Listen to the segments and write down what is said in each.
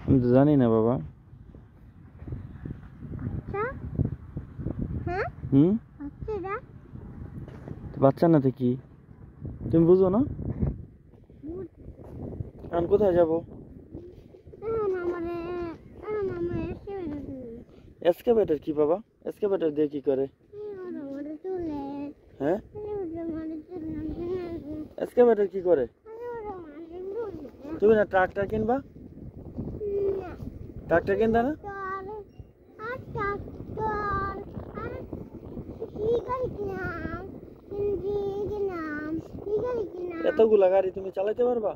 আমি তো জানি না বাবা। হুম, বাচ্চা না তো কি তুমি বুঝো না? এখন কোথায় যাবো? এক্সকাভেটর কি বাবা? এক্সকাভেটর দিয়ে কি করে? হ্যাঁ, এক্সকাভেটর কি করে? তুমি না ট্রাক্টর কিনবা? ট্রাক্টর কিনতা না? এতগুলা গাড়ি তুমি চালাতে পারবা?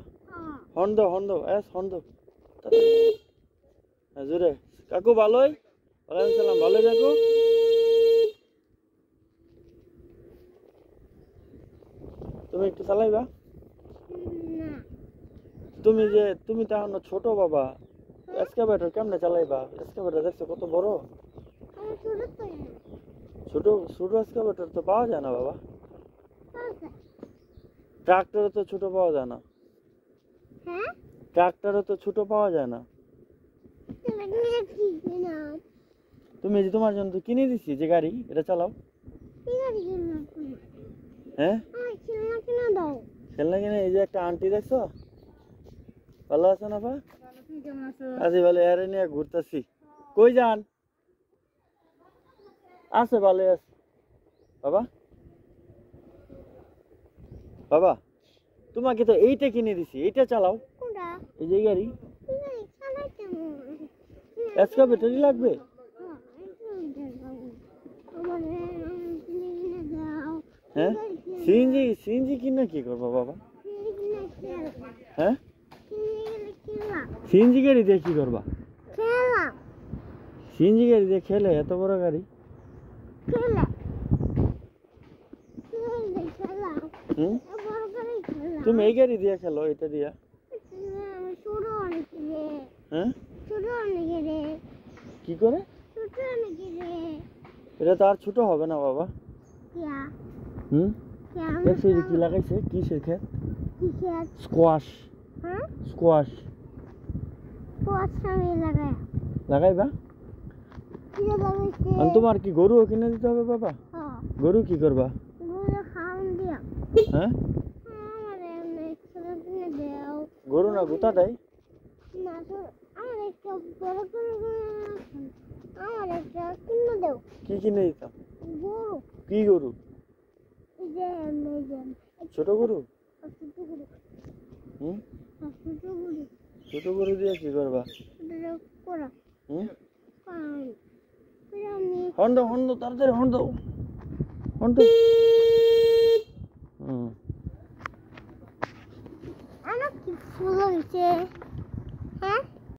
হর্ন দাও, হর্ন দাও, হর্ন দাও জোরে। কাকু ভালোই? ওয়ালাইকুম সালাম, ভালোই কাকু? তুমি একটু চালাইবা? তুমি তো এখন ছোট বাবা, এক্সকাভেটর কেমনে চালাইবা? এক্সকাভেটর দেখছো কত বড়? ছোট ছোট এক্সকাভেটর তো পাওয়া যায় না বাবা। ট্রাক্টরে তো ছোট পাওয়া যায় না। ট্রাক্টরে তো ছোট পাওয়া যায় না। তুমি যে তোমার জন্য তো কিনে দিছি যে গাড়ি, এটা চালাও। হ্যাঁ, খেলনা কিনে। এই যে একটা আন্টি দেখছো, ভালো আছো না? আছি ভালো। এরে নিয়ে ঘুরতেছি। কই যান? আছে ভালো আছে বাবা। বাবা তোমাকে তো এইটা কিনে দিছি, এইটা চালাও। এই যে গাড়ি, এক্সকাভেটরই লাগবে। হ্যাঁ, সিএনজি সিএনজি কিনে কি করবো বাবা? হ্যাঁ, সিএনজি গাড়ি দিয়ে কি করবা? সিএনজি গাড়ি দিয়ে খেলে? এত বড় গাড়ি তুমি এই গাড়ি দিয়ে খেলো, এটা দিয়া। হ্যাঁ, কি করে? এটা তো আর ছোট হবে না বাবা। কি লাগাইছে? কিসের ক্ষেত? স্কোয়াশ। স্কোয়াশ লাগাইবা? তোমার কি গরু কিনে দিতে হবে বাবা? গরু কি করবা? হ্যাঁ, গরু না গুতা দেয়? কি কিনে দিতাম? কি গরু? ছোট গরু? ছোট গরু দিয়ে কি করবা? হর্ন দাও, হর্ন দাও, তাড়াতাড়ি হর্ন দাও, হর্ন দাও। ফুল হয়েছে। হ্যাঁ।